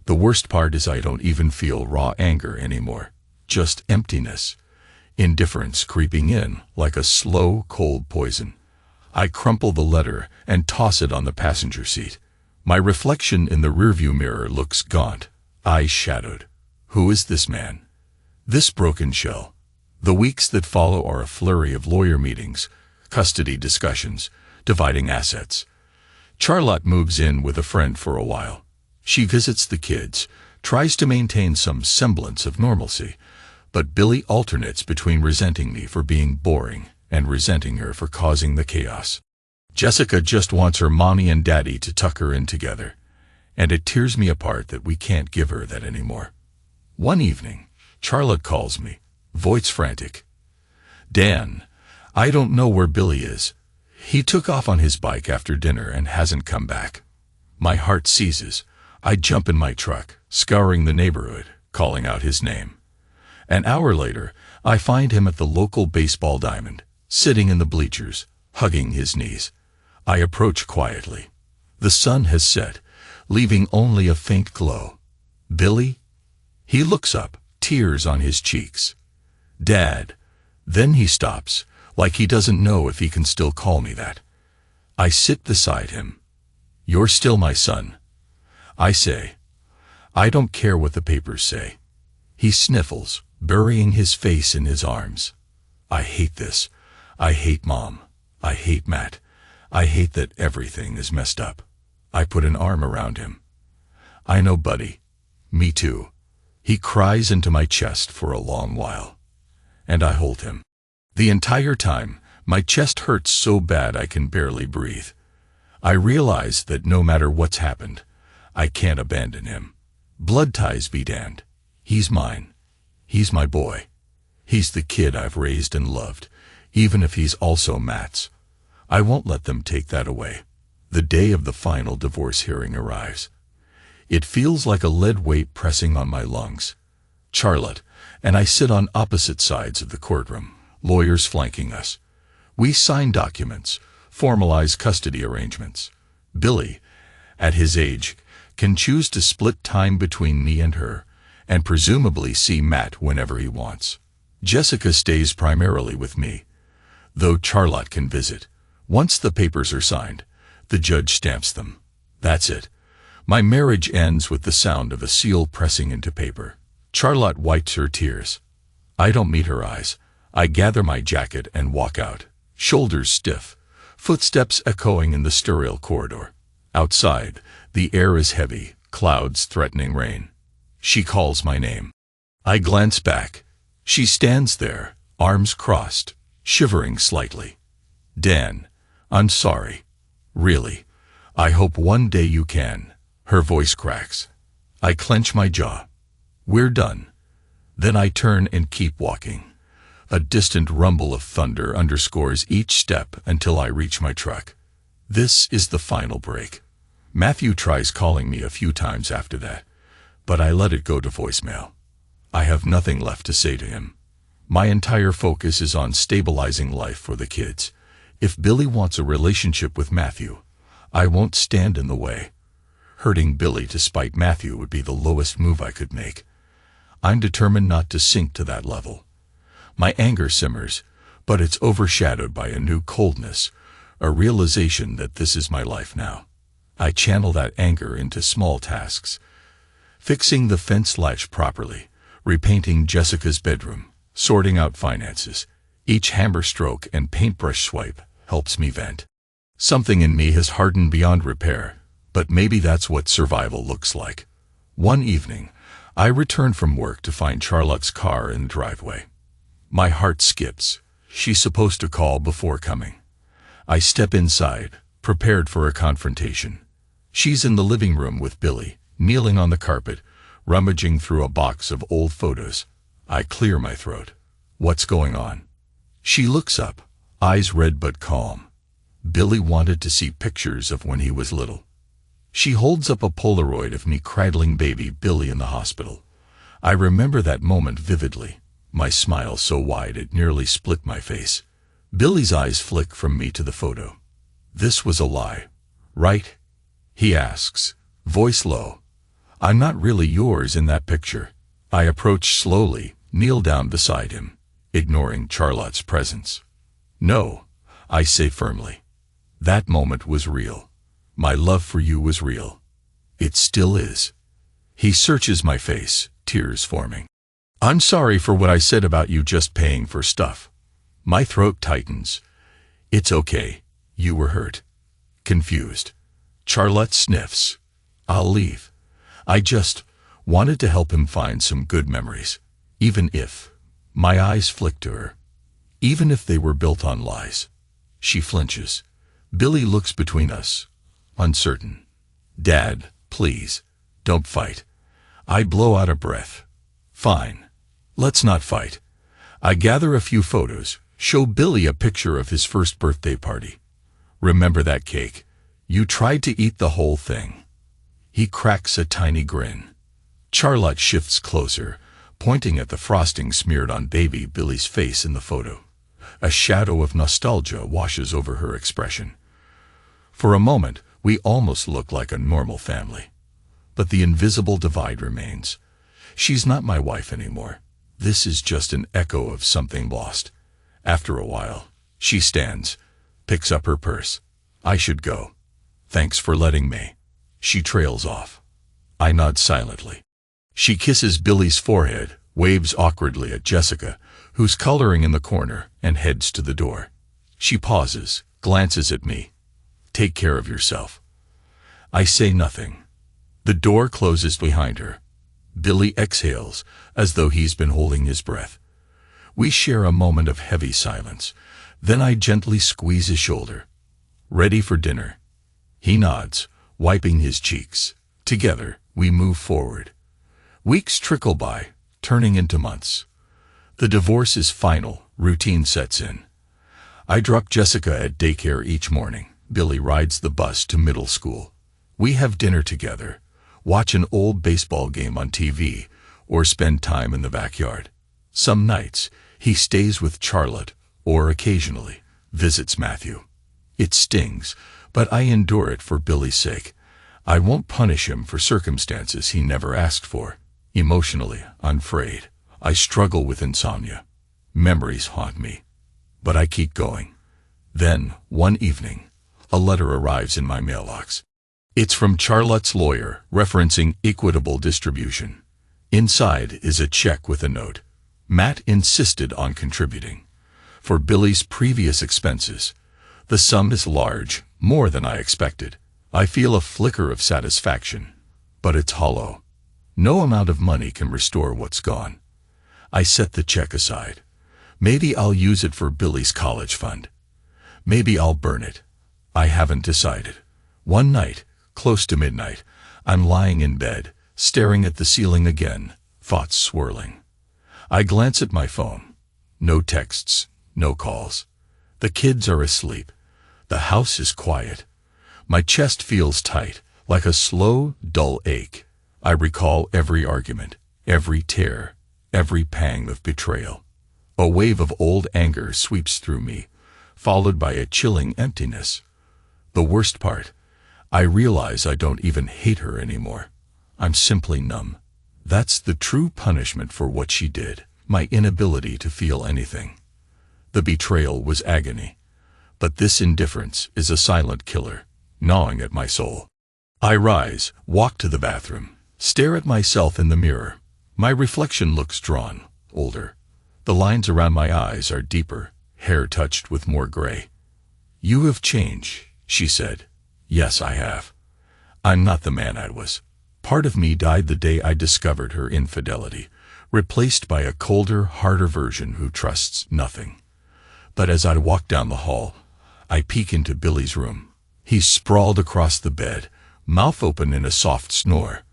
The worst part is I don't even feel raw anger anymore. Just emptiness. Indifference creeping in like a slow, cold poison. I crumple the letter and toss it on the passenger seat. My reflection in the rearview mirror looks gaunt, eyes shadowed. Who is this man? This broken shell. The weeks that follow are a flurry of lawyer meetings, custody discussions, dividing assets. Charlotte moves in with a friend for a while. She visits the kids, tries to maintain some semblance of normalcy, but Billy alternates between resenting me for being boring and resenting her for causing the chaos. Jessica just wants her mommy and daddy to tuck her in together, and it tears me apart that we can't give her that anymore. One evening, Charlotte calls me, voice frantic. Dan, I don't know where Billy is. He took off on his bike after dinner and hasn't come back. My heart seizes. I jump in my truck, scouring the neighborhood, calling out his name. An hour later, I find him at the local baseball diamond, sitting in the bleachers, hugging his knees. I approach quietly. The sun has set, leaving only a faint glow. Billy? He looks up, tears on his cheeks. Dad. Then he stops, like he doesn't know if he can still call me that. I sit beside him. You're still my son. I say. I don't care what the papers say. He sniffles, burying his face in his arms. I hate this. I hate Mom. I hate Matt. I hate that everything is messed up. I put an arm around him. I know, buddy. Me too. He cries into my chest for a long while. And I hold him. The entire time, my chest hurts so bad I can barely breathe. I realize that no matter what's happened, I can't abandon him. Blood ties be damned. He's mine. He's my boy. He's the kid I've raised and loved, even if he's also Matt's. I won't let them take that away. The day of the final divorce hearing arrives. It feels like a lead weight pressing on my lungs. Charlotte and I sit on opposite sides of the courtroom, lawyers flanking us. We sign documents, formalize custody arrangements. Billy, at his age, can choose to split time between me and her, and presumably see Matt whenever he wants. Jessica stays primarily with me, though Charlotte can visit. Once the papers are signed, the judge stamps them. That's it. My marriage ends with the sound of a seal pressing into paper. Charlotte wipes her tears. I don't meet her eyes. I gather my jacket and walk out, shoulders stiff, footsteps echoing in the sterile corridor. Outside, the air is heavy, clouds threatening rain. She calls my name. I glance back. She stands there, arms crossed, shivering slightly. Dan, I'm sorry. Really. I hope one day you can. Her voice cracks. I clench my jaw. We're done. Then I turn and keep walking. A distant rumble of thunder underscores each step until I reach my truck. This is the final break. Matthew tries calling me a few times after that, but I let it go to voicemail. I have nothing left to say to him. My entire focus is on stabilizing life for the kids. If Billy wants a relationship with Matthew, I won't stand in the way. Hurting Billy to spite Matthew would be the lowest move I could make. I'm determined not to sink to that level. My anger simmers, but it's overshadowed by a new coldness, a realization that this is my life now. I channel that anger into small tasks. Fixing the fence latch properly, repainting Jessica's bedroom, sorting out finances. Each hammer stroke and paintbrush swipe helps me vent. Something in me has hardened beyond repair, but maybe that's what survival looks like. One evening, I return from work to find Charlotte's car in the driveway. My heart skips. She's supposed to call before coming. I step inside, prepared for a confrontation. She's in the living room with Billy, kneeling on the carpet, rummaging through a box of old photos. I clear my throat. What's going on? She looks up, eyes red but calm. Billy wanted to see pictures of when he was little. She holds up a Polaroid of me cradling baby Billy in the hospital. I remember that moment vividly, my smile so wide it nearly split my face. Billy's eyes flick from me to the photo. This was a lie, right? He asks, voice low. I'm not really yours in that picture. I approach slowly, kneel down beside him, ignoring Charlotte's presence. No, I say firmly. That moment was real. My love for you was real. It still is. He searches my face, tears forming. I'm sorry for what I said about you just paying for stuff. My throat tightens. It's okay. You were hurt. Confused. Charlotte sniffs. I'll leave. I just wanted to help him find some good memories. Even if, my eyes flick to her, even if they were built on lies. She flinches. Billy looks between us, uncertain. Dad, please, don't fight. I blow out a breath. Fine. Let's not fight. I gather a few photos, show Billy a picture of his first birthday party. Remember that cake? You tried to eat the whole thing. He cracks a tiny grin. Charlotte shifts closer, pointing at the frosting smeared on baby Billy's face in the photo. A shadow of nostalgia washes over her expression. For a moment, we almost look like a normal family. But the invisible divide remains. She's not my wife anymore. This is just an echo of something lost. After a while, she stands, picks up her purse. I should go. Thanks for letting me. She trails off. I nod silently. She kisses Billy's forehead, waves awkwardly at Jessica, who's coloring in the corner, and heads to the door. She pauses, glances at me. Take care of yourself. I say nothing. The door closes behind her. Billy exhales, as though he's been holding his breath. We share a moment of heavy silence. Then I gently squeeze his shoulder. Ready for dinner? He nods, wiping his cheeks. Together, we move forward. Weeks trickle by, turning into months. The divorce is final, routine sets in. I drop Jessica at daycare each morning. Billy rides the bus to middle school. We have dinner together, watch an old baseball game on TV, or spend time in the backyard. Some nights, he stays with Charlotte, or occasionally, visits Matthew. It stings, but I endure it for Billy's sake. I won't punish him for circumstances he never asked for. Emotionally, I'm frayed. I struggle with insomnia. Memories haunt me. But I keep going. Then, one evening, a letter arrives in my mailbox. It's from Charlotte's lawyer, referencing equitable distribution. Inside is a check with a note. Matt insisted on contributing. For Billy's previous expenses, the sum is large, more than I expected. I feel a flicker of satisfaction, but it's hollow. No amount of money can restore what's gone. I set the check aside. Maybe I'll use it for Billy's college fund. Maybe I'll burn it. I haven't decided. One night, close to midnight, I'm lying in bed, staring at the ceiling again, thoughts swirling. I glance at my phone. No texts, no calls. The kids are asleep. The house is quiet. My chest feels tight, like a slow, dull ache. I recall every argument, every tear, every pang of betrayal. A wave of old anger sweeps through me, followed by a chilling emptiness. The worst part, I realize I don't even hate her anymore. I'm simply numb. That's the true punishment for what she did, my inability to feel anything. The betrayal was agony, but this indifference is a silent killer, gnawing at my soul. I rise, walk to the bathroom, stare at myself in the mirror. My reflection looks drawn, older. The lines around my eyes are deeper, hair touched with more gray. You have changed, she said. Yes, I have. I'm not the man I was. Part of me died the day I discovered her infidelity, replaced by a colder, harder version who trusts nothing. But as I walk down the hall, I peek into Billy's room. He's sprawled across the bed, mouth open in a soft snore.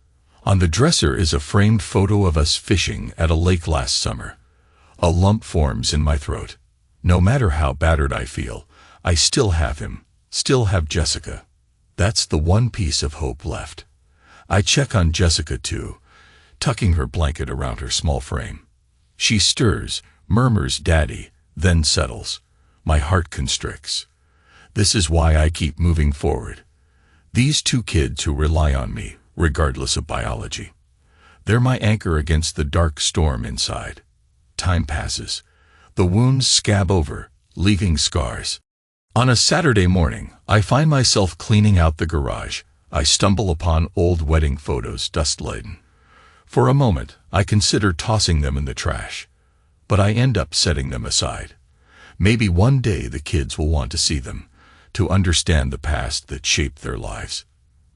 On the dresser is a framed photo of us fishing at a lake last summer. A lump forms in my throat. No matter how battered I feel, I still have him, still have Jessica. That's the one piece of hope left. I check on Jessica too, tucking her blanket around her small frame. She stirs, murmurs "Daddy," then settles. My heart constricts. This is why I keep moving forward. These two kids who rely on me, regardless of biology. They're my anchor against the dark storm inside. Time passes. The wounds scab over, leaving scars. On a Saturday morning, I find myself cleaning out the garage. I stumble upon old wedding photos, dust-laden. For a moment, I consider tossing them in the trash. But I end up setting them aside. Maybe one day the kids will want to see them, to understand the past that shaped their lives.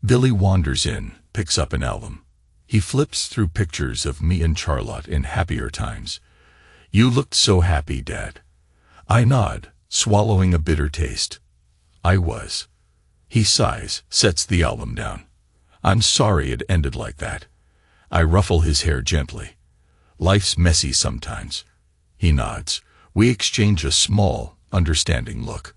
Billy wanders in, picks up an album. He flips through pictures of me and Charlotte in happier times. "You looked so happy, Dad." I nod, swallowing a bitter taste. I was. He sighs, sets the album down. "I'm sorry it ended like that." I ruffle his hair gently. "Life's messy sometimes." He nods. We exchange a small, understanding look.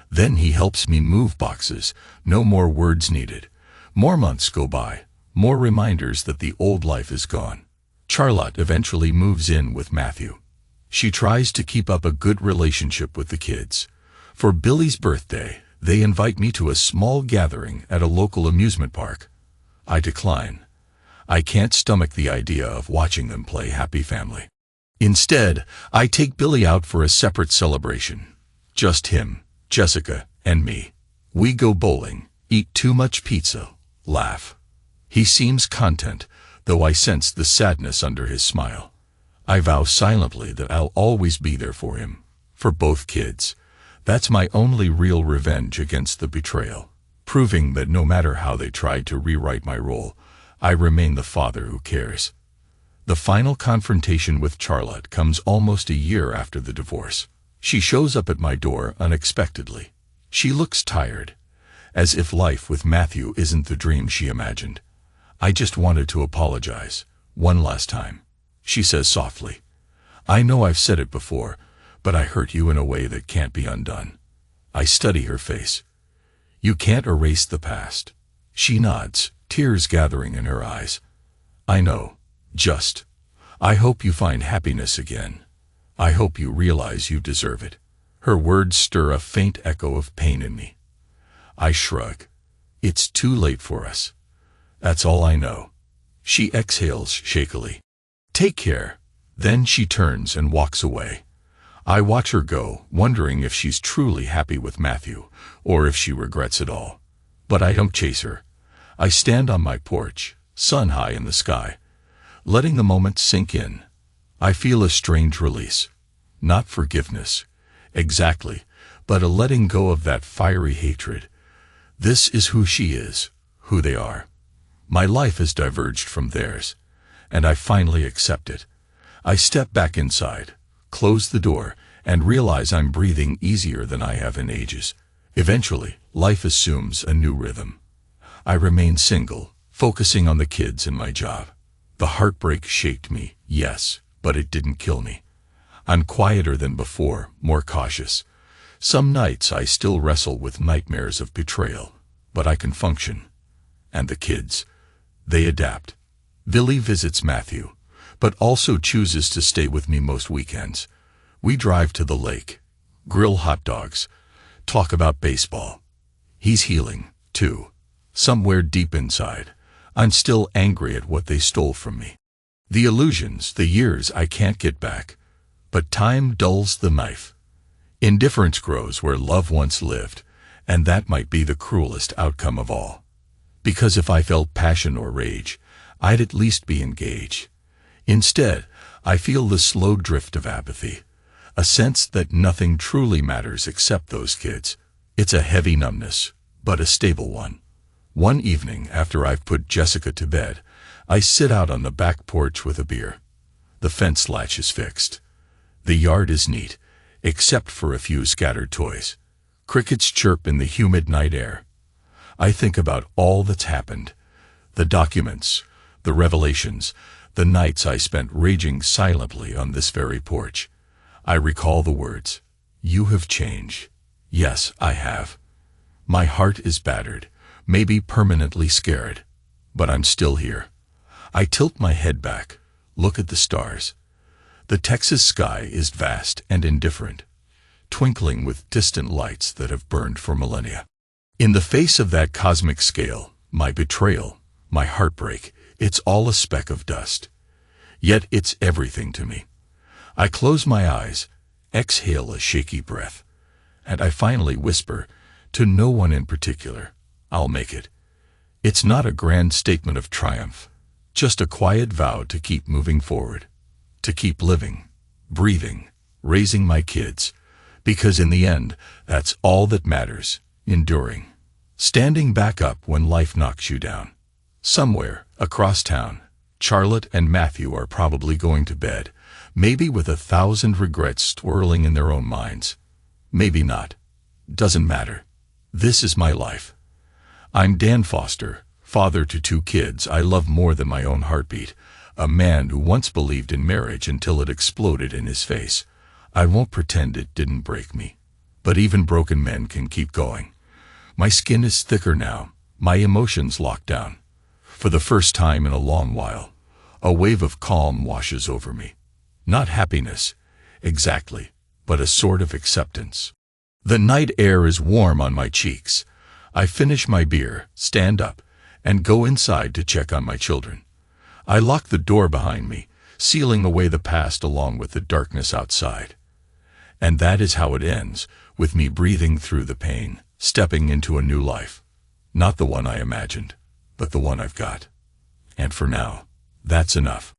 Then he helps me move boxes. No more words needed. More months go by, more reminders that the old life is gone. Charlotte eventually moves in with Matthew. She tries to keep up a good relationship with the kids. For Billy's birthday, they invite me to a small gathering at a local amusement park. I decline. I can't stomach the idea of watching them play Happy Family. Instead, I take Billy out for a separate celebration. Just him, Jessica, and me. We go bowling, eat too much pizza, laugh. He seems content, though I sense the sadness under his smile. I vow silently that I'll always be there for him, for both kids. That's my only real revenge against the betrayal, proving that no matter how they tried to rewrite my role, I remain the father who cares. The final confrontation with Charlotte comes almost a year after the divorce. She shows up at my door unexpectedly. She looks tired, as if life with Matthew isn't the dream she imagined. "I just wanted to apologize, one last time," she says softly. "I know I've said it before, but I hurt you in a way that can't be undone." I study her face. "You can't erase the past." She nods, tears gathering in her eyes. "I know. I hope you find happiness again. I hope you realize you deserve it." Her words stir a faint echo of pain in me. I shrug. It's too late for us. That's all I know. She exhales shakily. "Take care." Then she turns and walks away. I watch her go, wondering if she's truly happy with Matthew, or if she regrets it all. But I don't chase her. I stand on my porch, sun high in the sky, letting the moment sink in. I feel a strange release. Not forgiveness, exactly, but a letting go of that fiery hatred. This is who she is, who they are. My life has diverged from theirs, and I finally accept it. I step back inside, close the door, and realize I'm breathing easier than I have in ages. Eventually, life assumes a new rhythm. I remain single, focusing on the kids and my job. The heartbreak shaped me, yes, but it didn't kill me. I'm quieter than before, more cautious. Some nights I still wrestle with nightmares of betrayal, but I can function. And the kids, they adapt. Billy visits Matthew, but also chooses to stay with me most weekends. We drive to the lake, grill hot dogs, talk about baseball. He's healing, too. Somewhere deep inside, I'm still angry at what they stole from me. The illusions, the years I can't get back. But time dulls the knife. Indifference grows where love once lived, and that might be the cruelest outcome of all. Because if I felt passion or rage, I'd at least be engaged. Instead, I feel the slow drift of apathy, a sense that nothing truly matters except those kids. It's a heavy numbness, but a stable one. One evening, after I've put Jessica to bed, I sit out on the back porch with a beer. The fence latch is fixed. The yard is neat, except for a few scattered toys. Crickets chirp in the humid night air. I think about all that's happened. The documents, the revelations, the nights I spent raging silently on this very porch. I recall the words, "You have changed." Yes, I have. My heart is battered, maybe permanently scared, but I'm still here. I tilt my head back, look at the stars. The Texas sky is vast and indifferent, twinkling with distant lights that have burned for millennia. In the face of that cosmic scale, my betrayal, my heartbreak, it's all a speck of dust. Yet it's everything to me. I close my eyes, exhale a shaky breath, and I finally whisper, to no one in particular, I'll make it. It's not a grand statement of triumph, just a quiet vow to keep moving forward, to keep living, breathing, raising my kids, because in the end, that's all that matters, enduring. Standing back up when life knocks you down. Somewhere, across town, Charlotte and Matthew are probably going to bed, maybe with 1,000 regrets swirling in their own minds. Maybe not. Doesn't matter. This is my life. I'm Dan Foster, father to 2 kids I love more than my own heartbeat, a man who once believed in marriage until it exploded in his face. I won't pretend it didn't break me. But even broken men can keep going. My skin is thicker now, my emotions locked down. For the first time in a long while, a wave of calm washes over me. Not happiness, exactly, but a sort of acceptance. The night air is warm on my cheeks. I finish my beer, stand up, and go inside to check on my children. I lock the door behind me, sealing away the past along with the darkness outside. And that is how it ends, with me breathing through the pain, stepping into a new life. Not the one I imagined, but the one I've got. And for now, that's enough.